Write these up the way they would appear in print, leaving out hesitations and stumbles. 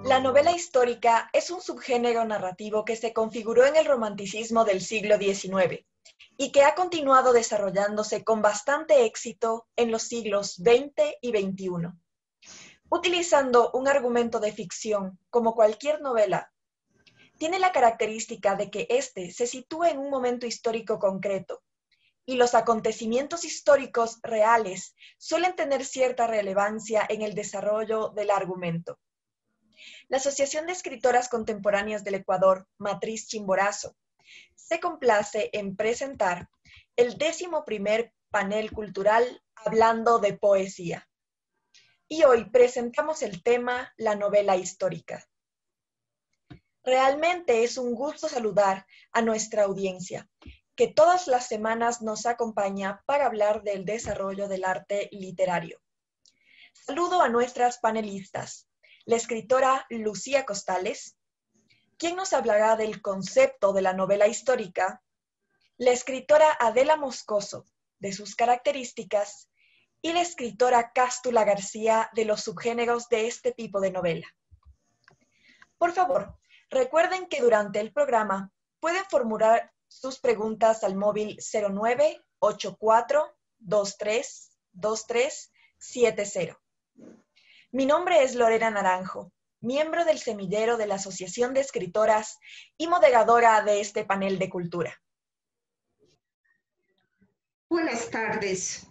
La novela histórica es un subgénero narrativo que se configuró en el romanticismo del siglo XIX y que ha continuado desarrollándose con bastante éxito en los siglos XX y XXI. Utilizando un argumento de ficción como cualquier novela, tiene la característica de que éste se sitúa en un momento histórico concreto y los acontecimientos históricos reales suelen tener cierta relevancia en el desarrollo del argumento. La Asociación de Escritoras Contemporáneas del Ecuador, Matriz Chimborazo, se complace en presentar el 11º panel cultural hablando de poesía. Y hoy presentamos el tema La novela histórica. Realmente es un gusto saludar a nuestra audiencia, que todas las semanas nos acompaña para hablar del desarrollo del arte literario. Saludo a nuestras panelistas, la escritora Lucía Costales, quien nos hablará del concepto de la novela histórica, la escritora Adela Moscoso, de sus características, y la escritora Cástula García, de los subgéneros de este tipo de novela. Por favor, recuerden que durante el programa pueden formular sus preguntas al móvil 0984-232370. Mi nombre es Lorena Naranjo, miembro del semillero de la Asociación de Escritoras y moderadora de este panel de cultura. Buenas tardes.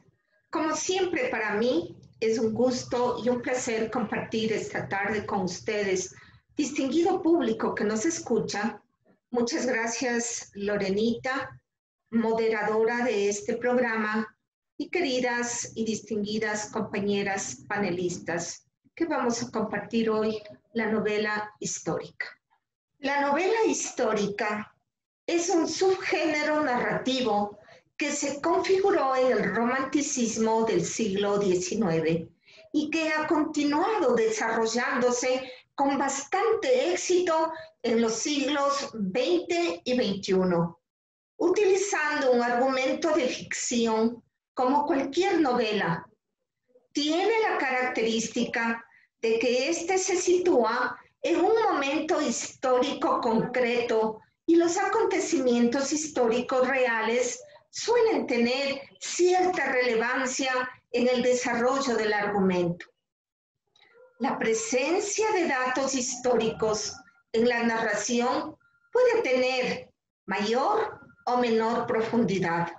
Como siempre, para mí es un gusto y un placer compartir esta tarde con ustedes, distinguido público que nos escucha. Muchas gracias, Lorenita, moderadora de este programa, y queridas y distinguidas compañeras panelistas, que vamos a compartir hoy la novela histórica. La novela histórica es un subgénero narrativo que se configuró en el romanticismo del siglo XIX y que ha continuado desarrollándose con bastante éxito en los siglos XX y XXI, utilizando un argumento de ficción como cualquier novela. Tiene la característica de que éste se sitúa en un momento histórico concreto y los acontecimientos históricos reales suelen tener cierta relevancia en el desarrollo del argumento. La presencia de datos históricos en la narración puede tener mayor o menor profundidad.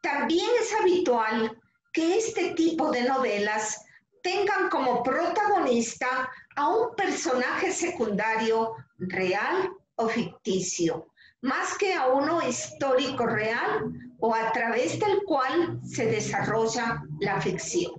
También es habitual que este tipo de novelas tengan como protagonista a un personaje secundario real o ficticio, más que a uno histórico real o a través del cual se desarrolla la ficción.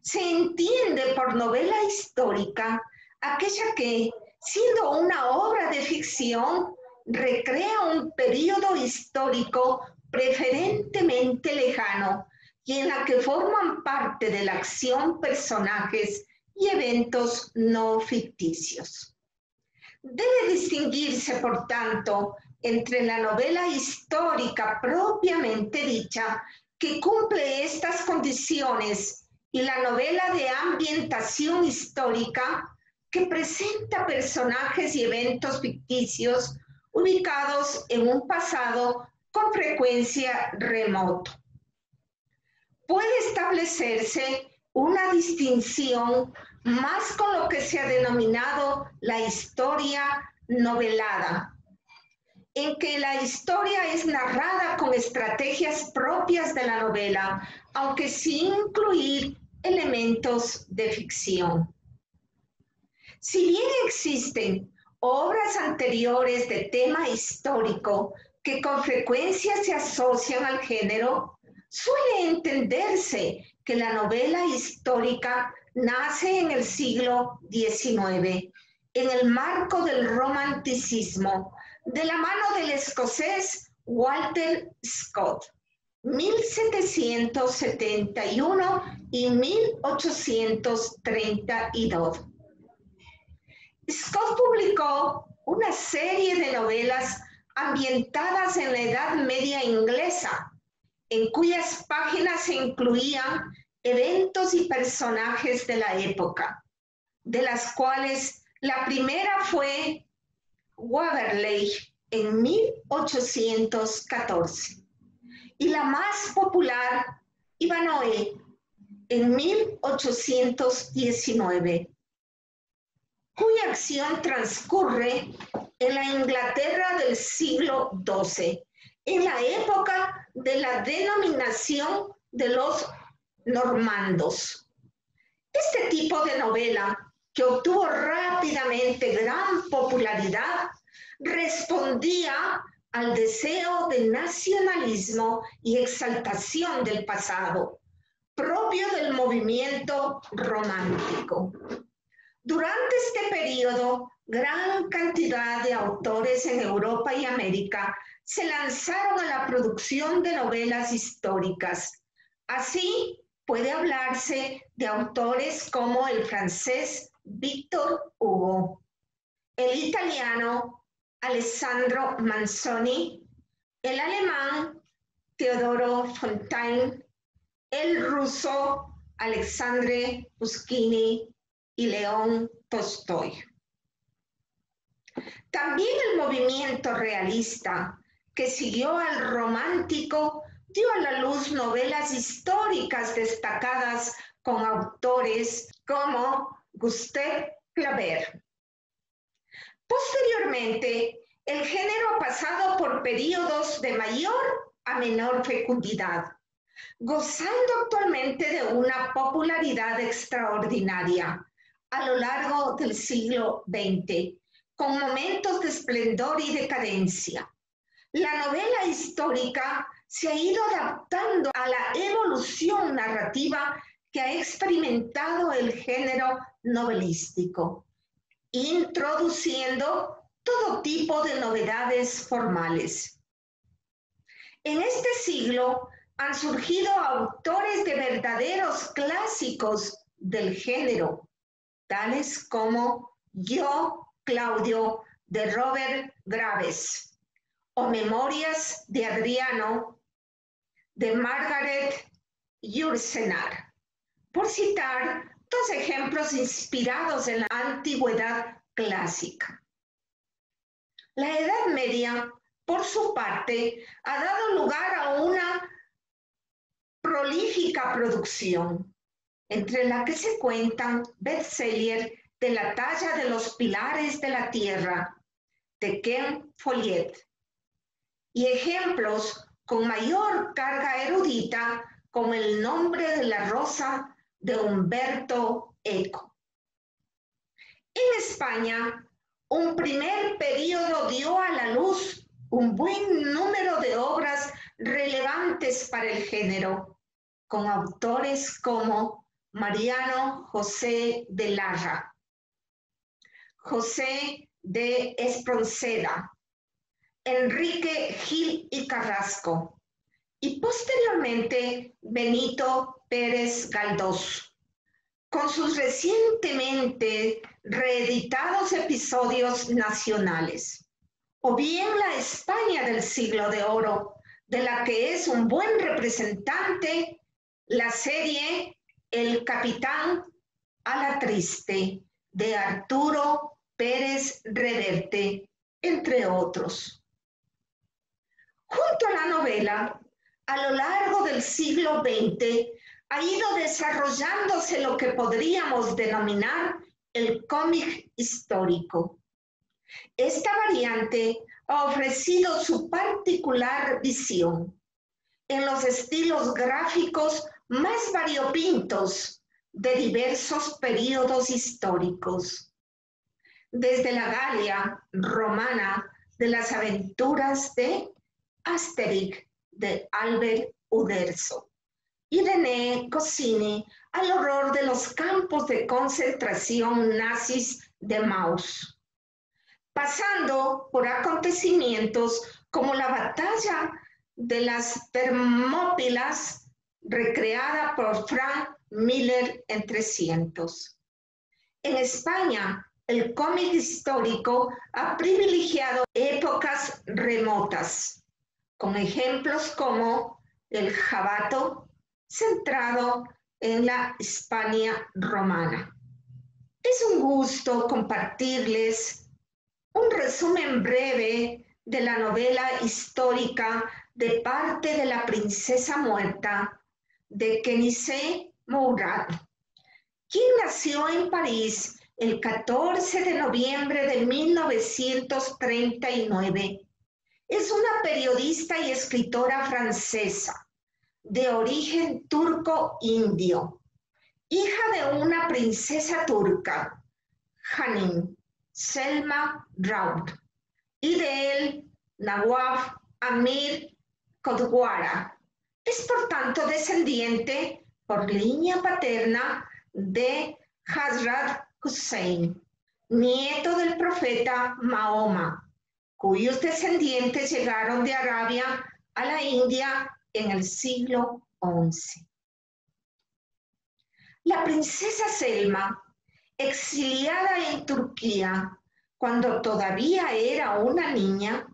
Se entiende por novela histórica aquella que, siendo una obra de ficción, recrea un periodo histórico preferentemente lejano y en la que forman parte de la acción personajes y eventos no ficticios. Debe distinguirse, por tanto, entre la novela histórica propiamente dicha, que cumple estas condiciones, y la novela de ambientación histórica, que presenta personajes y eventos ficticios ubicados en un pasado con frecuencia remoto. Puede establecerse una distinción más con lo que se ha denominado la historia novelada, en que la historia es narrada con estrategias propias de la novela, aunque sin incluir elementos de ficción. Si bien existen obras anteriores de tema histórico que con frecuencia se asocian al género, suele entenderse que la novela histórica nace en el siglo XIX, en el marco del romanticismo, de la mano del escocés Walter Scott, 1771 y 1832. Scott publicó una serie de novelas ambientadas en la Edad Media inglesa, en cuyas páginas se incluían eventos y personajes de la época. de las cuales la primera fue Waverley en 1814 y la más popular, Ivanhoe, en 1819, cuya acción transcurre en la Inglaterra del siglo XII, en la época de la denominación de los normandos. Este tipo de novela, que obtuvo rápidamente gran popularidad, respondía al deseo de nacionalismo y exaltación del pasado, propio del movimiento romántico. Durante este periodo, gran cantidad de autores en Europa y América se lanzaron a la producción de novelas históricas. Así, puede hablarse de autores como el francés Victor Hugo, el italiano Alessandro Manzoni, el alemán Teodoro Fontane, el ruso Alexandre Pushkin y León Tolstoy. También el movimiento realista, que siguió al romántico, dio a la luz novelas históricas destacadas con autores como Gustave Flaubert. Posteriormente, el género ha pasado por periodos de mayor a menor fecundidad, gozando actualmente de una popularidad extraordinaria a lo largo del siglo XX, con momentos de esplendor y decadencia. La novela histórica se ha ido adaptando a la evolución narrativa que ha experimentado el género novelístico, introduciendo todo tipo de novedades formales. En este siglo han surgido autores de verdaderos clásicos del género, tales como Yo, Claudio, de Robert Graves, o Memorias de Adriano, de Margaret Yourcenar, por citar dos ejemplos inspirados en la antigüedad clásica. La Edad Media, por su parte, ha dado lugar a una prolífica producción, entre la que se cuentan bestsellers de la talla de Los Pilares de la Tierra, de Ken Follett, y ejemplos con mayor carga erudita, como El nombre de la rosa, de Humberto Eco. En España, un primer periodo dio a la luz un buen número de obras relevantes para el género, con autores como Mariano José de Larra, José de Espronceda, Enrique Gil y Carrasco, y posteriormente Benito Pérez Galdós, con sus recientemente reeditados episodios nacionales, o bien la España del siglo de oro, de la que es un buen representante la serie El Capitán a la Triste, de Arturo Pérez Reverte, entre otros. Junto a la novela, a lo largo del siglo XX, ha ido desarrollándose lo que podríamos denominar el cómic histórico. Esta variante ha ofrecido su particular visión en los estilos gráficos más variopintos de diversos periodos históricos, desde la Galia romana de las aventuras de Asterix de Albert Uderzo y René Goscinny al horror de los campos de concentración nazis de Maus, pasando por acontecimientos como la batalla de las Termópilas, recreada por Frank Miller en 300. En España, el cómic histórico ha privilegiado épocas remotas, con ejemplos como El Jabato, centrado en la Hispania romana. Es un gusto compartirles un resumen breve de la novela histórica de parte de la princesa muerta de Kenise Mourad, quien nació en París el 14 de noviembre de 1939. Es una periodista y escritora francesa de origen turco-indio, hija de una princesa turca, Hanim Selma Raud, y de él, Nawaf Amir Kodwara. Es por tanto descendiente por línea paterna de Hazrat Hussein, nieto del profeta Mahoma, cuyos descendientes llegaron de Arabia a la India en el siglo XI. La princesa Selma, exiliada en Turquía cuando todavía era una niña,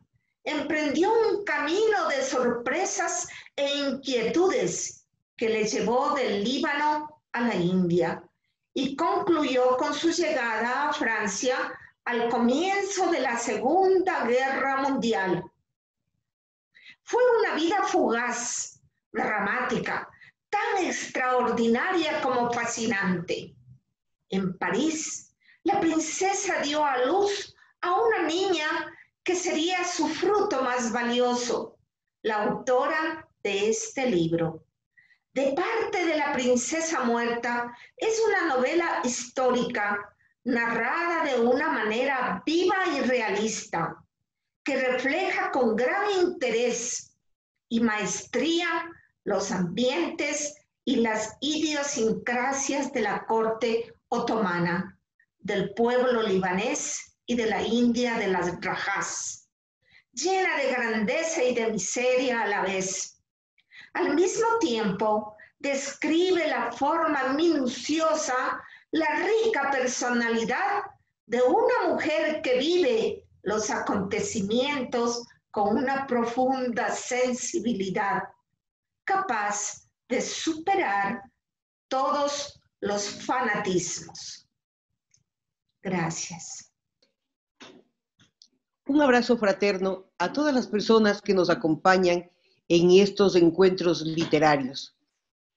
emprendió un camino de sorpresas e inquietudes que le llevó del Líbano a la India y concluyó con su llegada a Francia al comienzo de la Segunda Guerra Mundial. Fue una vida fugaz, dramática, tan extraordinaria como fascinante. En París, la princesa dio a luz a una niña que sería su fruto más valioso, la autora de este libro. De parte de la princesa muerta, es una novela histórica narrada de una manera viva y realista, que refleja con gran interés y maestría los ambientes y las idiosincrasias de la corte otomana, del pueblo libanés y de la India de las Rajas, llena de grandeza y de miseria a la vez. Al mismo tiempo, describe la forma minuciosa, la rica personalidad de una mujer que vive los acontecimientos con una profunda sensibilidad, capaz de superar todos los fanatismos. Gracias. Un abrazo fraterno a todas las personas que nos acompañan en estos encuentros literarios.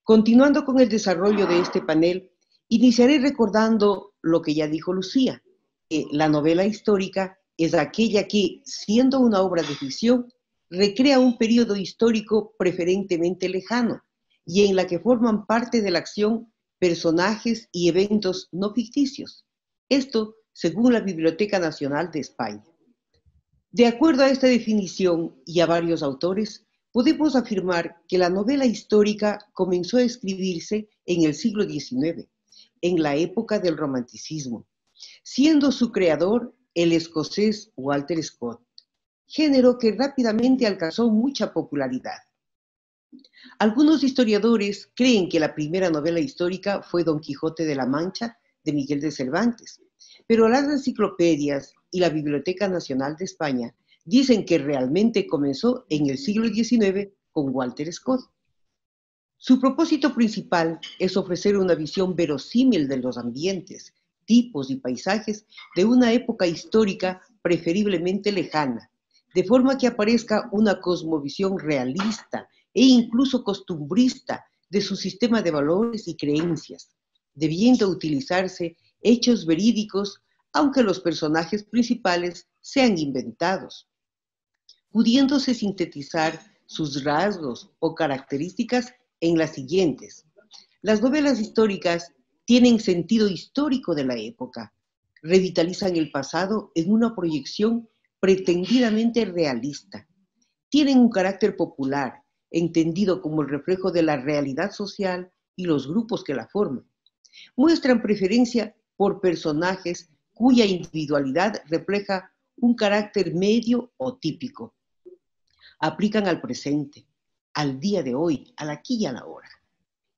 Continuando con el desarrollo de este panel, iniciaré recordando lo que ya dijo Lucía, que la novela histórica es aquella que, siendo una obra de ficción, recrea un periodo histórico preferentemente lejano y en la que forman parte de la acción personajes y eventos no ficticios. Esto según la Biblioteca Nacional de España. De acuerdo a esta definición y a varios autores, podemos afirmar que la novela histórica comenzó a escribirse en el siglo XIX, en la época del Romanticismo, siendo su creador el escocés Walter Scott, género que rápidamente alcanzó mucha popularidad. Algunos historiadores creen que la primera novela histórica fue Don Quijote de la Mancha, de Miguel de Cervantes, pero las enciclopedias y la Biblioteca Nacional de España dicen que realmente comenzó en el siglo XIX con Walter Scott. Su propósito principal es ofrecer una visión verosímil de los ambientes, tipos y paisajes de una época histórica preferiblemente lejana, de forma que aparezca una cosmovisión realista e incluso costumbrista de su sistema de valores y creencias, debiendo utilizarse hechos verídicos, aunque los personajes principales sean inventados, pudiéndose sintetizar sus rasgos o características en las siguientes. Las novelas históricas tienen sentido histórico de la época, revitalizan el pasado en una proyección pretendidamente realista, tienen un carácter popular, entendido como el reflejo de la realidad social y los grupos que la forman, muestran preferencia por personajes cuya individualidad refleja un carácter medio o típico. Aplican al presente, al día de hoy, al aquí y a la hora,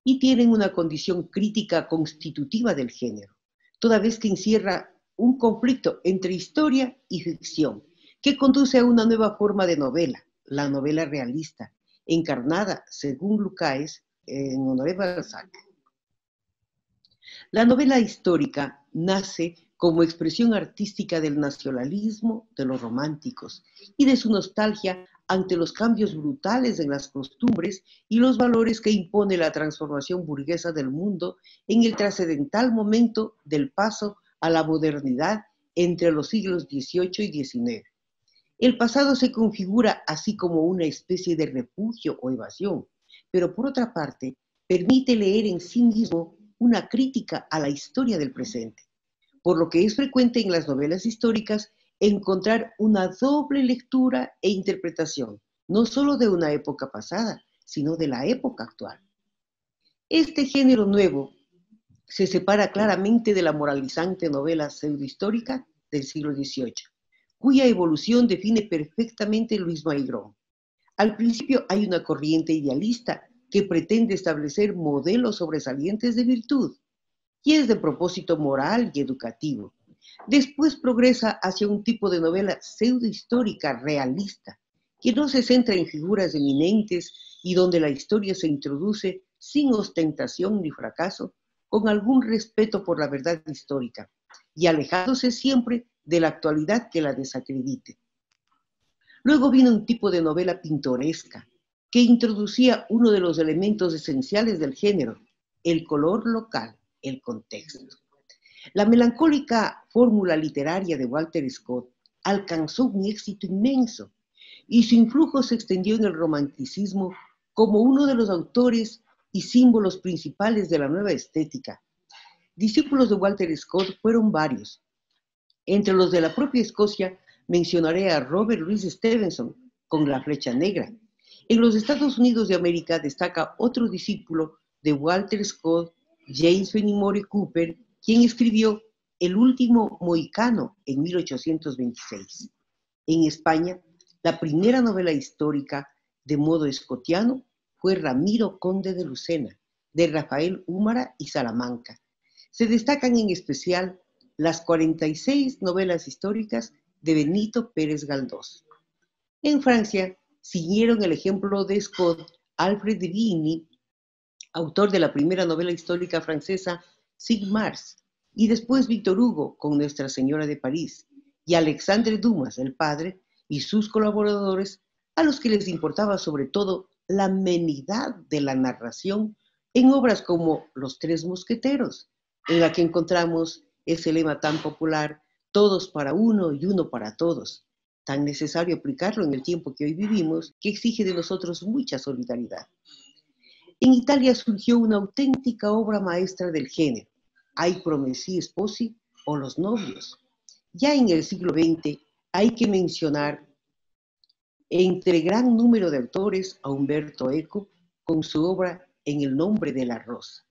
y tienen una condición crítica constitutiva del género, toda vez que encierra un conflicto entre historia y ficción, que conduce a una nueva forma de novela, la novela realista, encarnada, según Lukács, en Honoré Balzac. La novela histórica nace como expresión artística del nacionalismo de los románticos y de su nostalgia ante los cambios brutales en las costumbres y los valores que impone la transformación burguesa del mundo en el trascendental momento del paso a la modernidad entre los siglos XVIII y XIX. El pasado se configura así como una especie de refugio o evasión, pero por otra parte permite leer en sí mismo una crítica a la historia del presente, por lo que es frecuente en las novelas históricas encontrar una doble lectura e interpretación, no solo de una época pasada, sino de la época actual. Este género nuevo se separa claramente de la moralizante novela pseudohistórica del siglo XVIII, cuya evolución define perfectamente Luis Malraux. Al principio hay una corriente idealista que pretende establecer modelos sobresalientes de virtud y es de propósito moral y educativo. Después progresa hacia un tipo de novela pseudohistórica realista, que no se centra en figuras eminentes y donde la historia se introduce sin ostentación ni fracaso, con algún respeto por la verdad histórica, y alejándose siempre de la actualidad que la desacredite. Luego vino un tipo de novela pintoresca, que introducía uno de los elementos esenciales del género, el color local, el contexto. La melancólica fórmula literaria de Walter Scott alcanzó un éxito inmenso y su influjo se extendió en el romanticismo como uno de los autores y símbolos principales de la nueva estética. Discípulos de Walter Scott fueron varios. Entre los de la propia Escocia mencionaré a Robert Louis Stevenson con La Flecha Negra. En los Estados Unidos de América destaca otro discípulo de Walter Scott, James Fenimore Cooper, quien escribió El último mohicano en 1826. En España, la primera novela histórica de modo escotiano fue Ramiro Conde de Lucena, de Rafael Úmara y Salamanca. Se destacan en especial las 46 novelas históricas de Benito Pérez Galdós. En Francia, siguieron el ejemplo de Scott, Alfred de Vigny, autor de la primera novela histórica francesa, Cinq-Mars, y después Víctor Hugo con Nuestra Señora de París, y Alexandre Dumas, el padre, y sus colaboradores, a los que les importaba sobre todo la amenidad de la narración en obras como Los Tres Mosqueteros, en la que encontramos ese lema tan popular, todos para uno y uno para todos, tan necesario aplicarlo en el tiempo que hoy vivimos, que exige de nosotros mucha solidaridad. En Italia surgió una auténtica obra maestra del género, Ai Promessi Sposi o Los Novios. Ya en el siglo XX hay que mencionar entre gran número de autores a Umberto Eco con su obra En el nombre del arroz.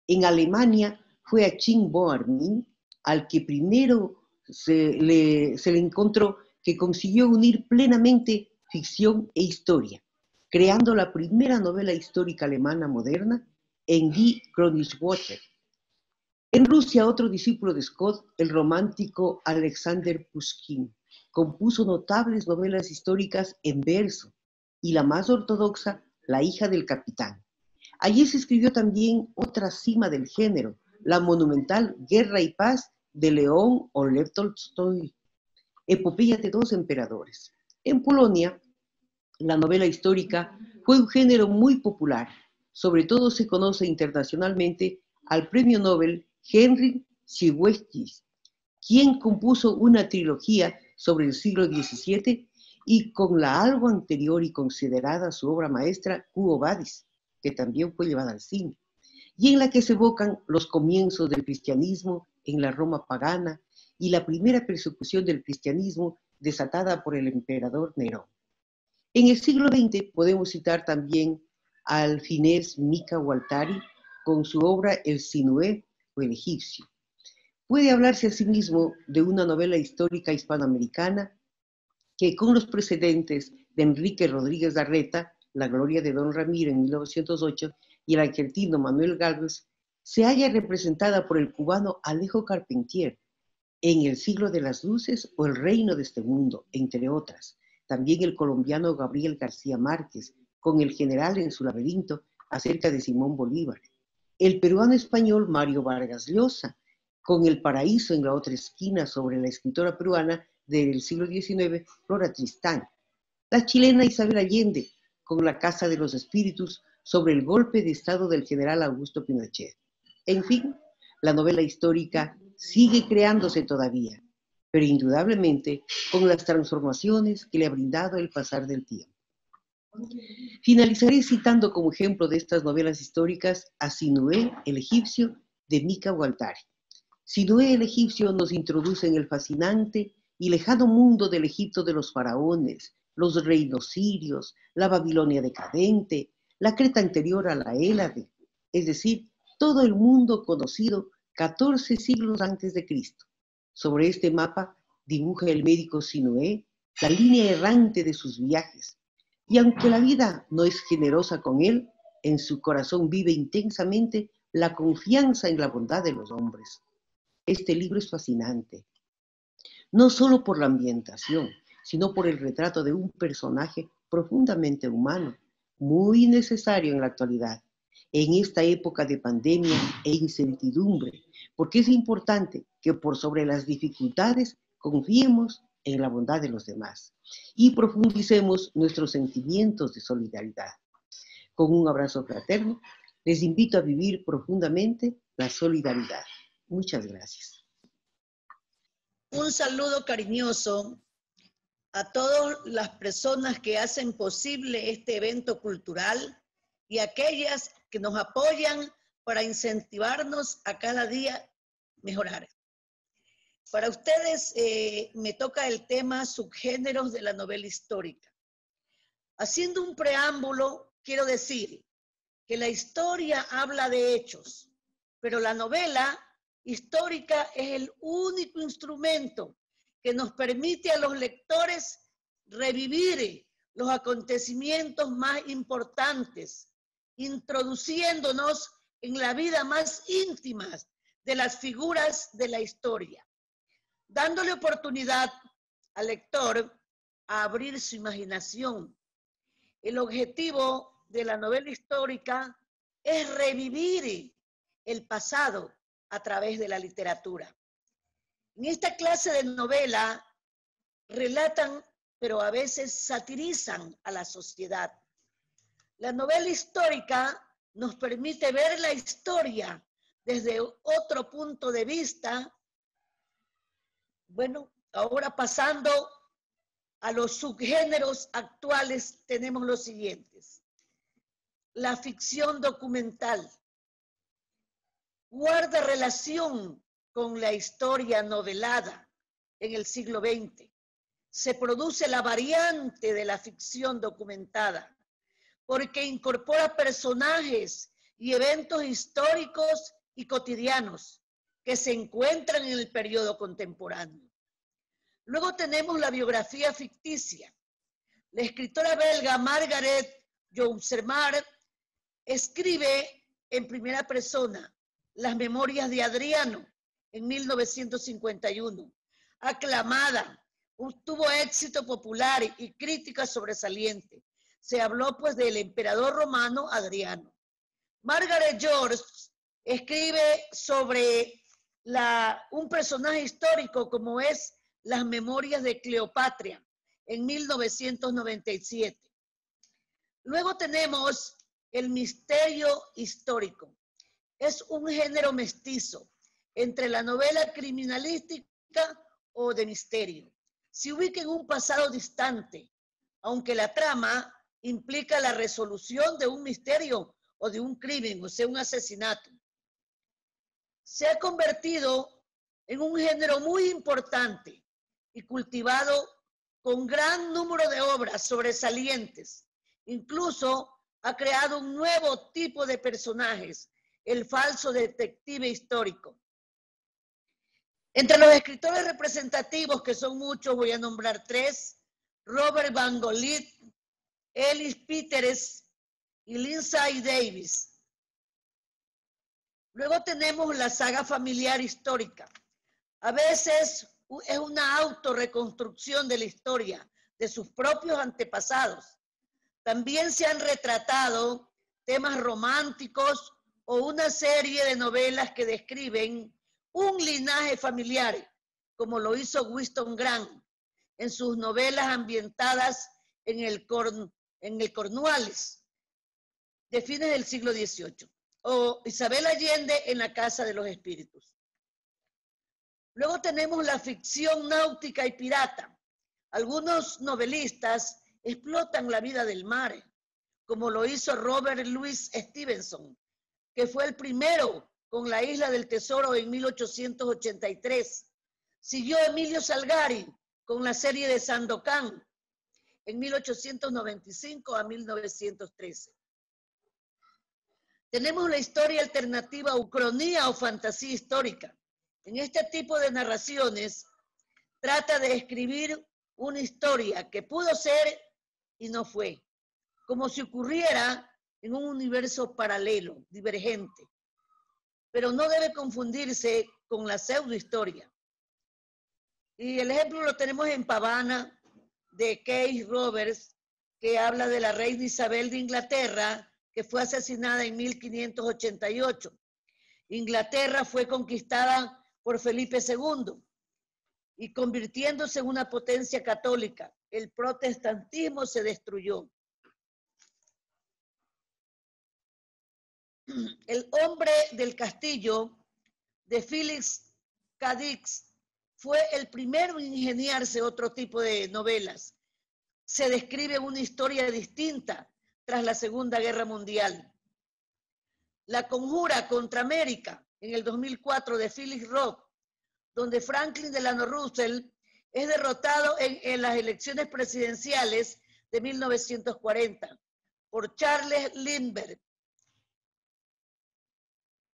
En Alemania fue a Chin-Bo Armin al que primero se le encontró que consiguió unir plenamente ficción e historia, creando la primera novela histórica alemana moderna en Die Königswörter. En Rusia, otro discípulo de Scott, el romántico Alexander Pushkin, compuso notables novelas históricas en verso, y la más ortodoxa, La hija del capitán. Allí se escribió también otra cima del género, la monumental Guerra y Paz de León o Lev Tolstoy, epopeya de dos emperadores. En Polonia, la novela histórica fue un género muy popular. Sobre todo se conoce internacionalmente al premio Nobel Henryk Sienkiewicz, quien compuso una trilogía sobre el siglo XVII y con la algo anterior y considerada su obra maestra Quo Vadis, que también fue llevada al cine, y en la que se evocan los comienzos del cristianismo en la Roma pagana y la primera persecución del cristianismo desatada por el emperador Nerón. En el siglo XX podemos citar también al finés Mika Waltari con su obra El Sinué o el egipcio. Puede hablarse asimismo de una novela histórica hispanoamericana que con los precedentes de Enrique Rodríguez Larreta, La Gloria de Don Ramiro en 1908 y el argentino Manuel Gálvez, se halla representada por el cubano Alejo Carpentier en El siglo de las luces o El reino de este mundo, entre otras. También el colombiano Gabriel García Márquez, con El general en su laberinto, acerca de Simón Bolívar. el peruano español Mario Vargas Llosa, con El paraíso en la otra esquina, sobre la escritora peruana del siglo XIX, Flora Tristán. La chilena Isabel Allende, con La casa de los espíritus, sobre el golpe de estado del general Augusto Pinochet. En fin, la novela histórica sigue creándose todavía, pero indudablemente con las transformaciones que le ha brindado el pasar del tiempo. Finalizaré citando como ejemplo de estas novelas históricas a Sinué, el egipcio, de Mika Waltari. Sinué, el egipcio, nos introduce en el fascinante y lejano mundo del Egipto de los faraones, los reinos sirios, la Babilonia decadente, la Creta anterior a la Hélade, es decir, todo el mundo conocido 14 siglos antes de Cristo. Sobre este mapa dibuja el médico Sinué la línea errante de sus viajes, y aunque la vida no es generosa con él, en su corazón vive intensamente la confianza en la bondad de los hombres. Este libro es fascinante, no solo por la ambientación, sino por el retrato de un personaje profundamente humano, muy necesario en la actualidad, en esta época de pandemia e incertidumbre, porque es importante que por sobre las dificultades confiemos en la bondad de los demás y profundicemos nuestros sentimientos de solidaridad. Con un abrazo fraterno, les invito a vivir profundamente la solidaridad. Muchas gracias. Un saludo cariñoso a todas las personas que hacen posible este evento cultural y a aquellas que nos apoyan para incentivarnos a cada día mejorar. Para ustedes me toca el tema subgéneros de la novela histórica. Haciendo un preámbulo, quiero decir que la historia habla de hechos, pero la novela histórica es el único instrumento que nos permite a los lectores revivir los acontecimientos más importantes, introduciéndonos en la vida más íntima de las figuras de la historia, dándole oportunidad al lector a abrir su imaginación. El objetivo de la novela histórica es revivir el pasado a través de la literatura. En esta clase de novela relatan, pero a veces satirizan a la sociedad. La novela histórica nos permite ver la historia desde otro punto de vista. Bueno, ahora pasando a los subgéneros actuales, tenemos los siguientes. La ficción documental guarda relación con la historia novelada en el siglo XX. Se produce la variante de la ficción documentada, porque incorpora personajes y eventos históricos y cotidianos que se encuentran en el periodo contemporáneo. Luego tenemos la biografía ficticia. La escritora belga Margaret Yourcenar escribe en primera persona Las memorias de Adriano en 1951. Aclamada, tuvo éxito popular y crítica sobresaliente. Se habló pues del emperador romano Adriano. Margaret George escribe sobre un personaje histórico como es Las memorias de Cleopatra en 1997. Luego tenemos el misterio histórico. Es un género mestizo entre la novela criminalística o de misterio. Se ubica en un pasado distante, aunque la trama implica la resolución de un misterio o de un crimen, o sea, un asesinato. Se ha convertido en un género muy importante y cultivado con gran número de obras sobresalientes. Incluso ha creado un nuevo tipo de personajes, el falso detective histórico. Entre los escritores representativos, que son muchos, voy a nombrar 3, Robert Van Golit, Ellis Peters y Lindsay Davis. Luego tenemos la saga familiar histórica. A veces es una autorreconstrucción de la historia, de sus propios antepasados. También se han retratado temas románticos o una serie de novelas que describen un linaje familiar, como lo hizo Winston Grant en sus novelas ambientadas en el Cornualles de fines del siglo XVIII, o Isabel Allende en La Casa de los Espíritus. Luego tenemos la ficción náutica y pirata. Algunos novelistas explotan la vida del mar, como lo hizo Robert Louis Stevenson, que fue el primero con La Isla del Tesoro en 1883. Siguió Emilio Salgari con la serie de Sandokan en 1895 a 1913. Tenemos la historia alternativa, ucronía o fantasía histórica. En este tipo de narraciones trata de escribir una historia que pudo ser y no fue, como si ocurriera en un universo paralelo, divergente, pero no debe confundirse con la pseudohistoria. Y el ejemplo lo tenemos en Pavana, de Keith Roberts, que habla de la reina Isabel de Inglaterra, que fue asesinada en 1588. Inglaterra fue conquistada por Felipe II y convirtiéndose en una potencia católica. El protestantismo se destruyó. El hombre del castillo de Félix Cadix fue el primero en ingeniarse otro tipo de novelas. Se describe una historia distinta tras la Segunda Guerra Mundial. La conjura contra América en el 2004 de Philip Roth, donde Franklin Delano Roosevelt es derrotado en las elecciones presidenciales de 1940 por Charles Lindbergh.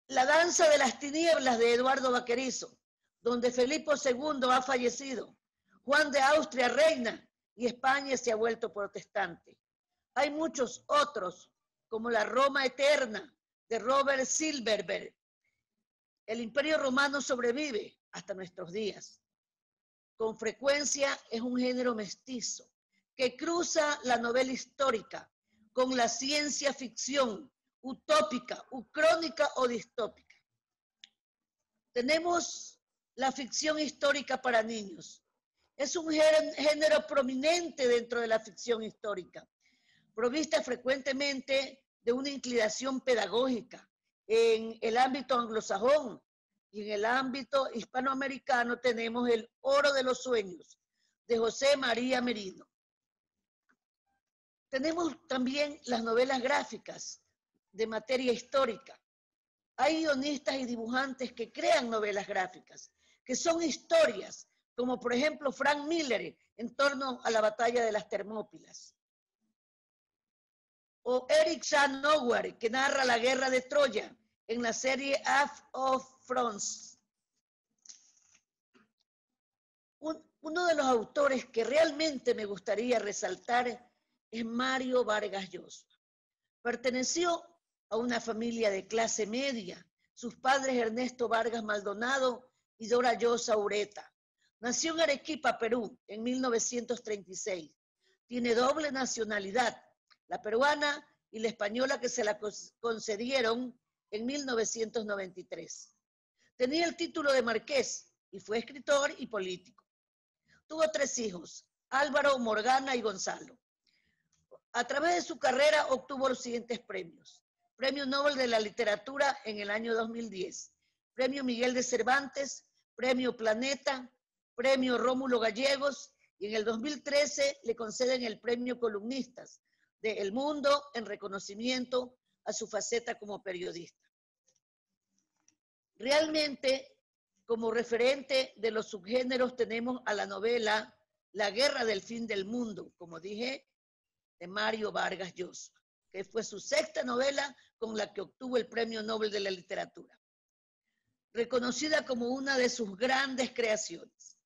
La danza de las tinieblas de Eduardo Vaquerizo, donde Felipe II ha fallecido, Juan de Austria reina y España se ha vuelto protestante. Hay muchos otros, como La Roma Eterna, de Robert Silverberg. El Imperio Romano sobrevive hasta nuestros días. Con frecuencia es un género mestizo que cruza la novela histórica con la ciencia ficción, utópica, ucrónica o distópica. Tenemos la ficción histórica para niños. Es un género prominente dentro de la ficción histórica, provista frecuentemente de una inclinación pedagógica en el ámbito anglosajón, y en el ámbito hispanoamericano tenemos El Oro de los Sueños, de José María Merino. Tenemos también las novelas gráficas de materia histórica. Hay guionistas y dibujantes que crean novelas gráficas, que son historias, como por ejemplo Frank Miller en torno a la batalla de las Termópilas. O Eric Shanower, que narra la guerra de Troya en la serie Age of Thrones. Uno de los autores que realmente me gustaría resaltar es Mario Vargas Llosa. Perteneció a una familia de clase media. Sus padres Ernesto Vargas Maldonado y Dora Llosa Ureta. Nació en Arequipa, Perú, en 1936. Tiene doble nacionalidad, la peruana y la española, que se la concedieron en 1993. Tenía el título de marqués y fue escritor y político. Tuvo 3 hijos, Álvaro, Morgana y Gonzalo. A través de su carrera obtuvo los siguientes premios: Premio Nobel de la Literatura en el año 2010, Premio Miguel de Cervantes, Premio Planeta, Premio Rómulo Gallegos, y en el 2013 le conceden el Premio Columnistas de El Mundo en reconocimiento a su faceta como periodista. Realmente, como referente de los subgéneros tenemos a la novela La Guerra del Fin del Mundo, como dije, de Mario Vargas Llosa, que fue su 6ª novela con la que obtuvo el Premio Nobel de la Literatura, reconocida como una de sus grandes creaciones.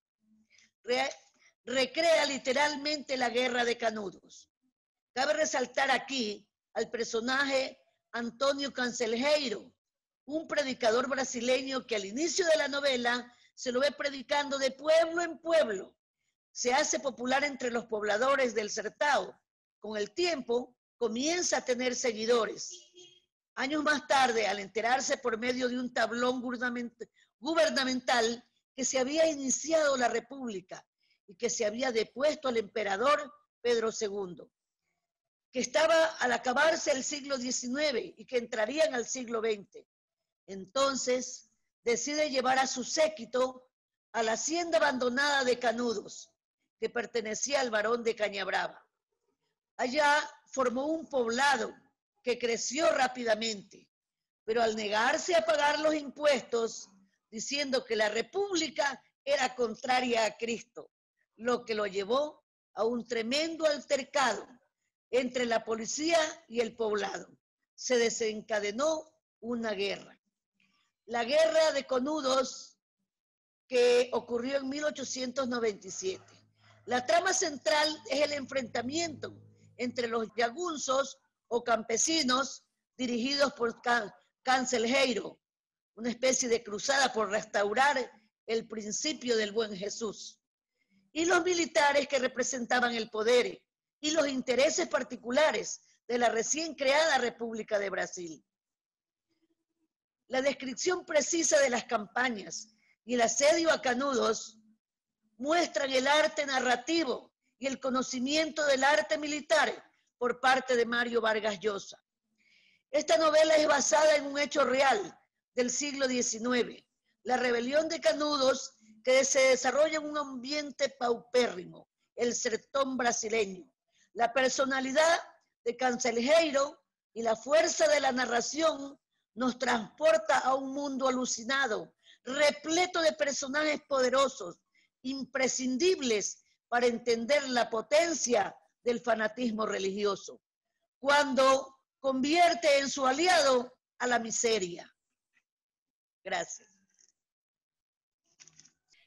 Recrea literalmente la Guerra de Canudos. Cabe resaltar aquí al personaje Antonio Cancelheiro, un predicador brasileño que al inicio de la novela se lo ve predicando de pueblo en pueblo. Se hace popular entre los pobladores del Sertão. Con el tiempo comienza a tener seguidores. Años más tarde, al enterarse por medio de un tablón gubernamental que se había iniciado la República y que se había depuesto al emperador Pedro II, que estaba al acabarse el siglo XIX y que entrarían al siglo XX. Entonces, decide llevar a su séquito a la hacienda abandonada de Canudos, que pertenecía al barón de Cañabrava. Allá formó un poblado que creció rápidamente, pero al negarse a pagar los impuestos, diciendo que la República era contraria a Cristo, lo que lo llevó a un tremendo altercado entre la policía y el poblado. Se desencadenó una guerra. La guerra de Canudos, que ocurrió en 1897. La trama central es el enfrentamiento entre los yagunzos o campesinos dirigidos por Cancelheiro, una especie de cruzada por restaurar el principio del buen Jesús, y los militares que representaban el poder y los intereses particulares de la recién creada República de Brasil. La descripción precisa de las campañas y el asedio a Canudos muestran el arte narrativo y el conocimiento del arte militar por parte de Mario Vargas Llosa. Esta novela es basada en un hecho real del siglo XIX, la rebelión de Canudos, que se desarrolla en un ambiente paupérrimo, el sertón brasileño. La personalidad de Cancelheiro y la fuerza de la narración nos transporta a un mundo alucinado, repleto de personajes poderosos, imprescindibles para entender la potencia del fanatismo religioso, cuando convierte en su aliado a la miseria. Gracias.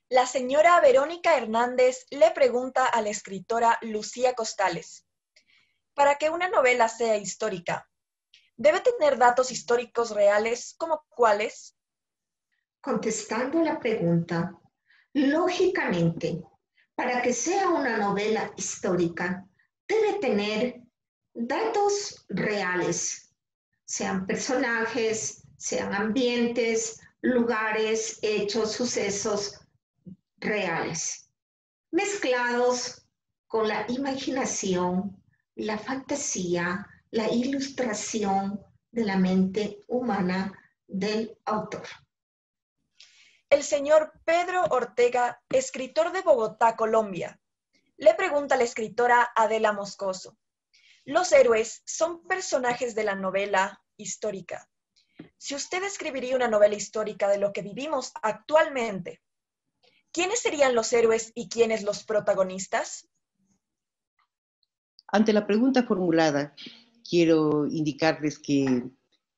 La señora Verónica Hernández le pregunta a la escritora Lucía Costales: para que una novela sea histórica, ¿debe tener datos históricos reales como cuáles? Contestando la pregunta, lógicamente, para que sea una novela histórica, debe tener datos reales, sean personajes, sean ambientes, lugares, hechos, sucesos reales, mezclados con la imaginación, la fantasía, la ilustración de la mente humana del autor. El señor Pedro Ortega, escritor de Bogotá, Colombia, le pregunta a la escritora Adela Moscoso: ¿los héroes son personajes de la novela histórica? Si usted escribiría una novela histórica de lo que vivimos actualmente, ¿quiénes serían los héroes y quiénes los protagonistas? Ante la pregunta formulada, quiero indicarles que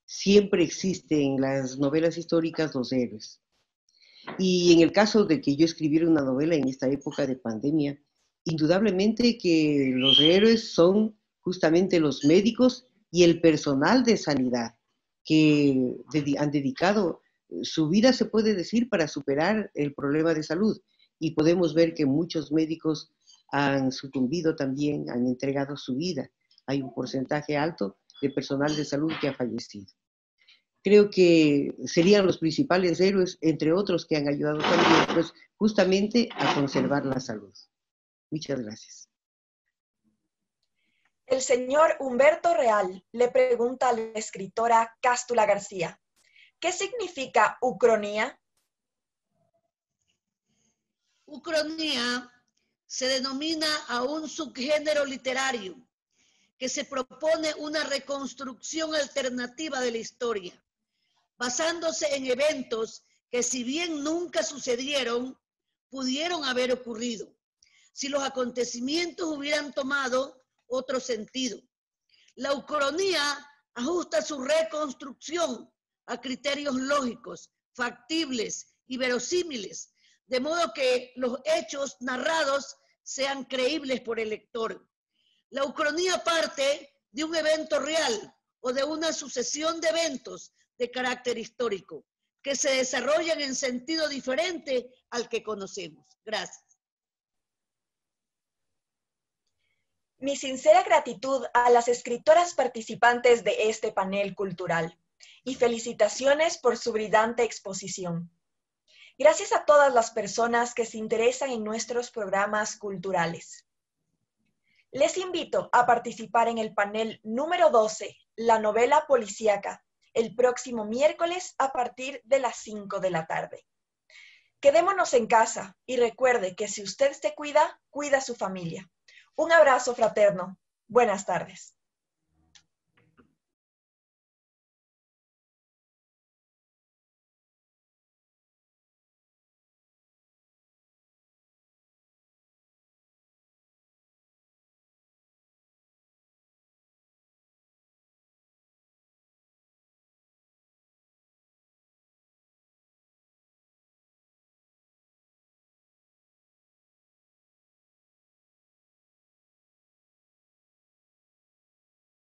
siempre existen en las novelas históricas los héroes. Y en el caso de que yo escribiera una novela en esta época de pandemia, indudablemente que los héroes son justamente los médicos y el personal de sanidad, que han dedicado su vida, se puede decir, para superar el problema de salud. Y podemos ver que muchos médicos han sucumbido también, han entregado su vida. Hay un porcentaje alto de personal de salud que ha fallecido. Creo que serían los principales héroes, entre otros que han ayudado también, pues, justamente a conservar la salud. Muchas gracias. El señor Humberto Real le pregunta a la escritora Cástula García: ¿qué significa ucronía? Ucronía se denomina a un subgénero literario que se propone una reconstrucción alternativa de la historia, basándose en eventos que, si bien nunca sucedieron, pudieron haber ocurrido, si los acontecimientos hubieran tomado otro sentido. La ucronía ajusta su reconstrucción a criterios lógicos, factibles y verosímiles, de modo que los hechos narrados sean creíbles por el lector. La ucronía parte de un evento real o de una sucesión de eventos de carácter histórico que se desarrollan en sentido diferente al que conocemos. Gracias. Mi sincera gratitud a las escritoras participantes de este panel cultural. y felicitaciones por su brillante exposición. Gracias a todas las personas que se interesan en nuestros programas culturales. Les invito a participar en el panel número 12, la novela policíaca, el próximo miércoles a partir de las 5 de la tarde. Quedémonos en casa y recuerde que si usted se cuida, cuida a su familia. Un abrazo fraterno. Buenas tardes.